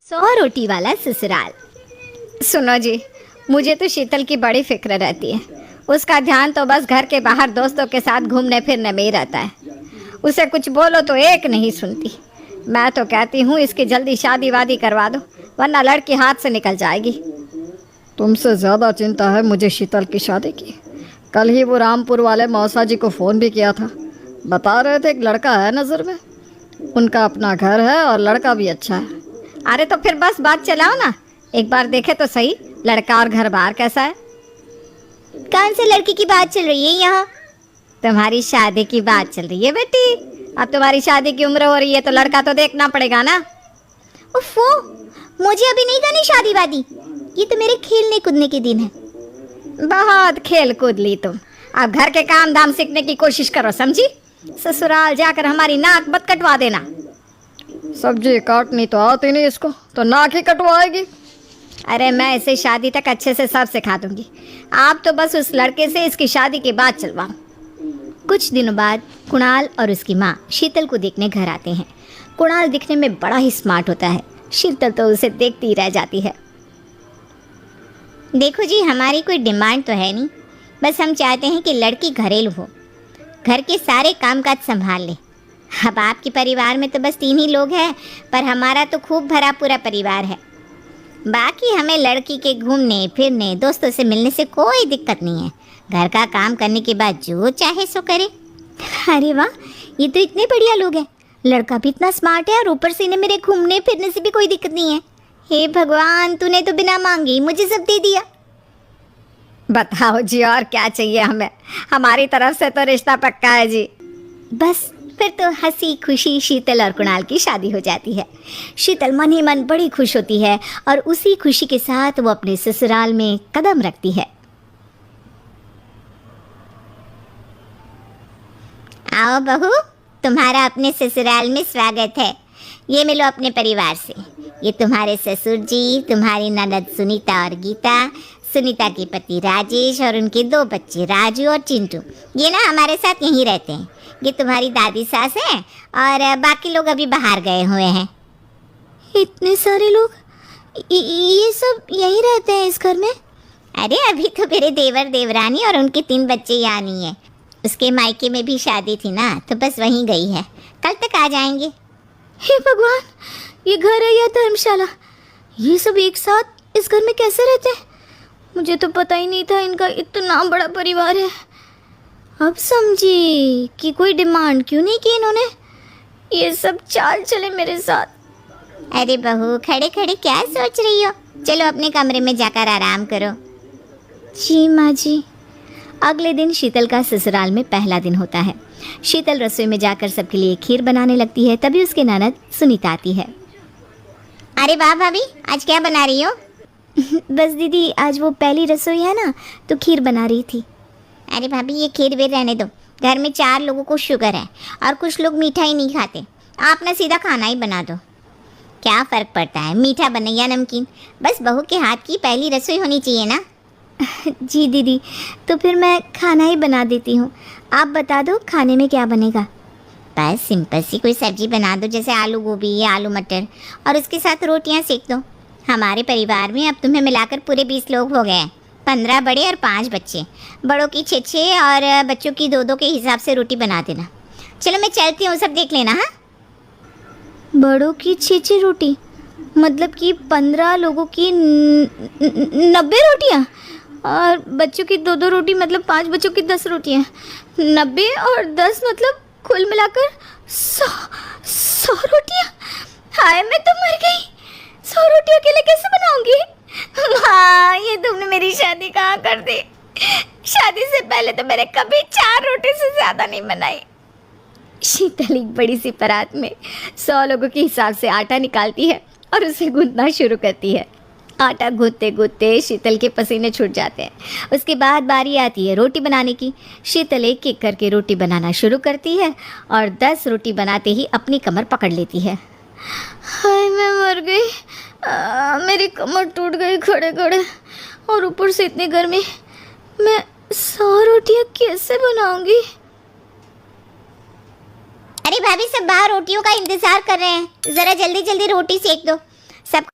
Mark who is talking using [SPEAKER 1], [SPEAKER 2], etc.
[SPEAKER 1] 100 रोटी वाला ससुराल। सुनो जी, मुझे तो शीतल की बड़ी फिक्र रहती है। उसका ध्यान तो बस घर के बाहर दोस्तों के साथ घूमने फिरने में ही रहता है। उसे कुछ बोलो तो एक नहीं सुनती। मैं तो कहती हूँ इसकी जल्दी शादी वादी करवा दो, वरना लड़की हाथ से निकल जाएगी।
[SPEAKER 2] तुमसे ज़्यादा चिंता है मुझे शीतल की शादी की। कल ही वो रामपुर वाले मौसा जी को फ़ोन भी किया था। बता रहे थे एक लड़का है नज़र में। उनका अपना घर है और लड़का भी अच्छा है।
[SPEAKER 1] अरे तो फिर बस बात चलाओ ना, एक बार देखे तो सही लड़का और घर बार कैसा है।
[SPEAKER 3] कौन से लड़की की बात चल रही है यहाँ?
[SPEAKER 1] तुम्हारी शादी की बात चल रही है बेटी। अब तुम्हारी शादी की उम्र हो रही है तो लड़का तो देखना पड़ेगा ना।
[SPEAKER 3] उफ़ो, मुझे अभी नहीं करनी शादी वादी। ये तो मेरे खेलने कूदने के दिन है।
[SPEAKER 1] बहुत खेल कूद ली तुम। अब घर के काम धाम सीखने की कोशिश करो, समझी? ससुराल जाकर हमारी नाक मत कटवा देना।
[SPEAKER 2] सब्जी काटनी तो आती नहीं इसको, तो नाक ही कटवाएगी।
[SPEAKER 1] अरे मैं इसे शादी तक अच्छे से सब सिखा दूंगी। आप तो बस उस लड़के से इसकी शादी की बात चलवाओ।
[SPEAKER 3] कुछ दिनों बाद कुणाल और उसकी माँ शीतल को देखने घर आते हैं। कुणाल दिखने में बड़ा ही स्मार्ट होता है। शीतल तो उसे देखती ही रह जाती है। देखो जी, हमारी कोई डिमांड तो है नहीं, बस हम चाहते हैं कि लड़की घरेलू हो, घर के सारे कामकाज संभाल ले। अब आपके परिवार में तो बस 3 ही लोग हैं, पर हमारा तो खूब भरा पूरा परिवार है। बाकी हमें लड़की के घूमने फिरने दोस्तों से मिलने से कोई दिक्कत नहीं है। घर का काम करने के बाद जो चाहे सो करे। अरे वाह, ये तो इतने बढ़िया लोग हैं। लड़का भी इतना स्मार्ट है और ऊपर से इन्हें मेरे घूमने फिरने से भी कोई दिक्कत नहीं है। हे भगवान, तूने तो बिना मांगे ही मुझे सब दे दिया।
[SPEAKER 1] बताओ जी, और क्या चाहिए हमें? हमारी तरफ से तो रिश्ता पक्का है जी।
[SPEAKER 3] बस फिर तो हंसी खुशी शीतल और कुणाल की शादी हो जाती है। शीतल मन ही मन बड़ी खुश होती है और उसी खुशी के साथ वो अपने ससुराल में कदम रखती है। आओ बहू, तुम्हारा अपने ससुराल में स्वागत है। ये मिलो अपने परिवार से। ये तुम्हारे ससुर जी, तुम्हारी ननद सुनीता और गीता, सुनीता के पति राजेश और उनके 2 बच्चे राजू और चिंटू। ये ना हमारे साथ यहीं रहते हैं। ये तुम्हारी दादी सास है और बाकी लोग अभी बाहर गए हुए हैं। इतने सारे लोग, ये सब यहीं रहते हैं इस घर में? अरे अभी तो मेरे देवर देवरानी और उनके 3 बच्चे यहाँ नहीं है। उसके मायके में भी शादी थी ना, तो बस वहीं गई है। कल तक आ जाएंगे। हे भगवान, ये घर है या धर्मशाला? ये सब एक साथ इस घर में कैसे रहते हैं? मुझे तो पता ही नहीं था इनका इतना बड़ा परिवार है। अब समझी कि कोई डिमांड क्यों नहीं की इन्होंने। ये सब चाल चले मेरे साथ। अरे बहू, खड़े खड़े क्या सोच रही हो? चलो अपने कमरे में जाकर आराम करो। जी माँ जी। अगले दिन शीतल का ससुराल में पहला दिन होता है। शीतल रसोई में जाकर सबके लिए खीर बनाने लगती है। तभी उसके ननद सुनीता आती है। अरे वाह भाभी, आज क्या बना रही हो? बस दीदी, आज वो पहली रसोई है ना, तो खीर बना रही थी। अरे भाभी, ये खीर वीर रहने दो। घर में 4 लोगों को शुगर है और कुछ लोग मीठा ही नहीं खाते। आप ना सीधा खाना ही बना दो। क्या फ़र्क पड़ता है, मीठा बने या नमकीन, बस बहू के हाथ की पहली रसोई होनी चाहिए ना। जी दीदी, तो फिर मैं खाना ही बना देती हूँ। आप बता दो खाने में क्या बनेगा? बस सिंपल सी कोई सब्जी बना दो, जैसे आलू गोभी या आलू मटर, और उसके साथ रोटियाँ सेक दो। हमारे परिवार में अब तुम्हें मिलाकर पूरे 20 लोग हो गए हैं। 15 बड़े और 5 बच्चे। बड़ों की 6-6 और बच्चों की 2-2 के हिसाब से रोटी बना देना। चलो मैं चलती हूँ, सब देख लेना। हाँ, बड़ों की 6-6 रोटी मतलब कि 15 लोगों की 90 रोटियाँ, और बच्चों की 2-2 रोटी मतलब 5 बच्चों की 10 रोटियाँ। 90 और 10 मतलब कुल मिलाकर 100 रोटियाँ। हाय, मैं तो मर गई। 100 रोटी अकेले कैसे बनाऊंगी? माँ, ये तुमने मेरी शादी कहाँ कर दी? शादी से पहले तो मैंने कभी 4 रोटी से ज़्यादा नहीं बनाई। शीतल एक बड़ी सी परात में 100 लोगों के हिसाब से आटा निकालती है और उसे गूंथना शुरू करती है। आटा गूंथते गूंथते शीतल के पसीने छूट जाते हैं। उसके बाद बारी आती है रोटी बनाने की। शीतल एक एक करके रोटी बनाना शुरू करती है और 10 रोटी बनाते ही अपनी कमर पकड़ लेती है। हाय, मैं मर गई। मेरी कमर टूट गई खड़े खड़े, और ऊपर से इतनी गर्मी। मैं 100 रोटियाँ कैसे बनाऊंगी? अरे भाभी, सब बाहर रोटियों का इंतजार कर रहे हैं, ज़रा जल्दी जल्दी रोटी सेक दो।